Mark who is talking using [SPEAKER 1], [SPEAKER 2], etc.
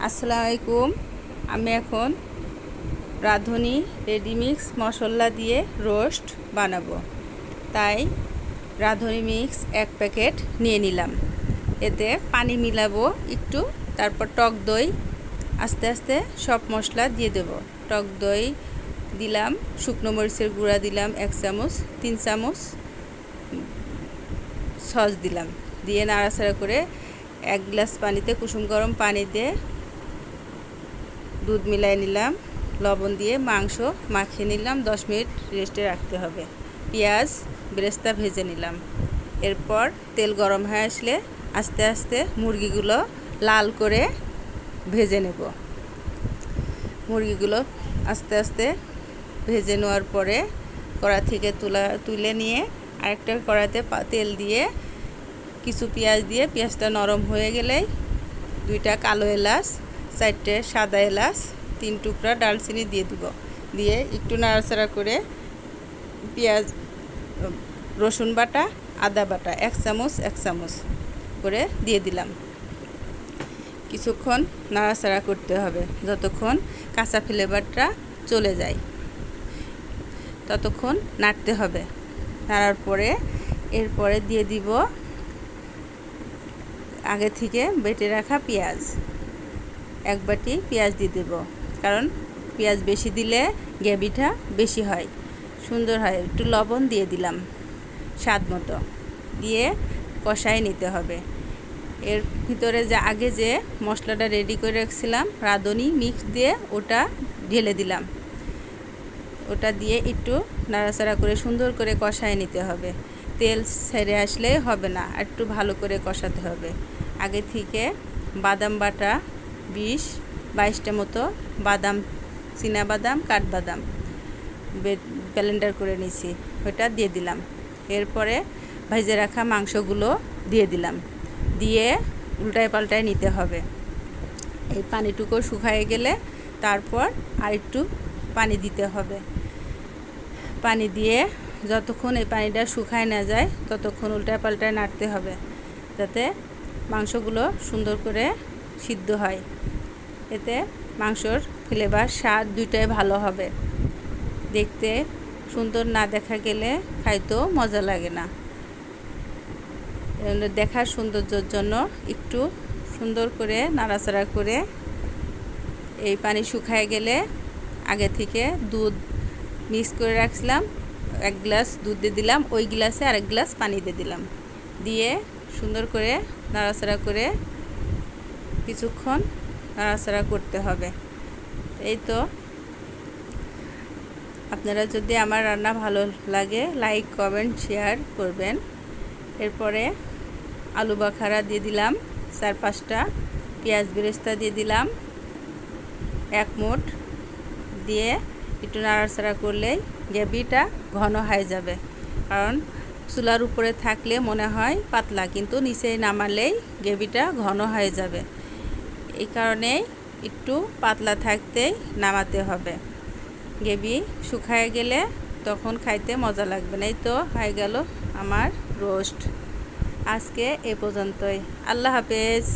[SPEAKER 1] আসসালামু আলাইকুম। আমি এখন রাঁধুনি রেডিমিক্স মশলা দিয়ে রোস্ট বানাবো, তাই রাঁধুনি মিক্স 1 প্যাকেট নিয়ে নিলাম। এতে পানি মিলাবো একটু, তারপর টক দই আস্তে আস্তে সব মশলা দিয়ে দেব। টক দই দিলাম, শুকনো মরিচের গুঁড়া দিলাম 1 চামচ, 3 চামচ সস দিলাম, দিয়ে নাড়াচাড়া করে 1 গ্লাস পানিতে কুসুম গরম পানি দিয়ে দুধ মিলাই নিলাম, লবণ দিয়ে মাংস মাখিয়ে নিলাম। 10 মিনিট রেস্টে রাখতে হবে। পেঁয়াজ বেরেস্তা ভেজে নিলাম। এরপর তেল গরম হয়ে আসলে আস্তে আস্তে মুরগিগুলো লাল করে ভেজে নেব। মুরগিগুলো আস্তে আস্তে ভেজে নেওয়ার পরে কড়া থেকে তুলে নিয়ে আরেকটা কড়াতে তেল দিয়ে কিছু পেঁয়াজ দিয়ে পেঁয়াজটা নরম হয়ে গেলেই 2টা কালো এলাচ, 4টে সাদা এলাচ, 3 টুকরা ডালচিনি দিয়ে দিব। দিয়ে একটু নাড়াচাড়া করে পেঁয়াজ, রসুন বাটা, আদা বাটা 1 চামচ করে দিয়ে দিলাম। কিছুক্ষণ নাড়াচাড়া করতে হবে, যতক্ষণ কাঁচা ফ্লেভারটা চলে যায় ততক্ষণ নাড়তে হবে। নাড়ার পরে এরপরে দিয়ে দিব আগে থেকে বেটে রাখা পেঁয়াজ। 1 বাটি পেঁয়াজ দিয়ে দেব, কারণ পেঁয়াজ বেশি দিলে গ্রেভিটা বেশি হয়, সুন্দর হয়। একটু লবণ দিয়ে দিলাম স্বাদ মতো, দিয়ে কষাই নিতে হবে। এর ভিতরে আগে যে মশলাটা রেডি করে রাখছিলাম রাঁধুনি মিক্স দিয়ে, ওটা ঢেলে দিলাম। ওটা দিয়ে একটু নাড়াচাড়া করে সুন্দর করে কষাই নিতে হবে। তেল ছেড়ে আসলে হবে না, একটু ভালো করে কষাতে হবে। আগে থেকে বাদাম বাটা 20-22টা মতো বাদাম, চীনা বাদাম, কাঠবাদাম ব্লেন্ডার করে নিয়েছি, ওটা দিয়ে দিলাম। এরপরে ভেজে রাখা মাংসগুলো দিয়ে দিলাম, দিয়ে উল্টায় পাল্টায় নিতে হবে। এই পানিটুকু শুকায়ে গেলে তারপর আরেকটু পানি দিতে হবে। পানি দিয়ে যতক্ষণ এই পানিটা শুকায় না যায় ততক্ষণ উল্টায় পাল্টায় নাড়তে হবে, যাতে মাংসগুলো সুন্দর করে সিদ্ধ হয়। এতে মাংসর ফ্লেভার, স্বাদ দুইটাই ভালো হবে। দেখতে সুন্দর না দেখা গেলে খাইতেও মজা লাগে না। দেখার সৌন্দর্যের জন্য একটু সুন্দর করে নাড়াচাড়া করে এই পানি শুকায় গেলে আগে থেকে দুধ মিক্স করে রাখছিলাম, 1 গ্লাস দুধ দিয়ে দিলাম, ওই গ্লাসে আরেক গ্লাস পানি দিয়ে দিলাম। দিয়ে সুন্দর করে নাড়াচাড়া করে কিছুক্ষণ নাড়াচাড়া করতে হবে। এই তো, আপনারা যদি আমার রান্না ভালো লাগে লাইক, কমেন্ট, শেয়ার করবেন। এরপরে আলু বাখারা দিয়ে দিলাম 4-5টা, পেঁয়াজ বেরেস্তা দিয়ে দিলাম 1 মুঠ, দিয়ে একটু নাড়াচাড়া করলেই গ্রেভিটা ঘন হয়ে যাবে। কারণ চুলার উপরে থাকলে মনে হয় পাতলা, কিন্তু নিচে নামালেই গ্রেভিটা ঘন হয়ে যাবে। এই কারণে একটু পাতলা থাকতেই নামাতে হবে। গ্রেভি শুকায় গেলে তখন খাইতে মজা লাগবে না। এই তো হয়ে গেল আমার রোস্ট। আজকে এ পর্যন্তই। আল্লাহ হাফেজ।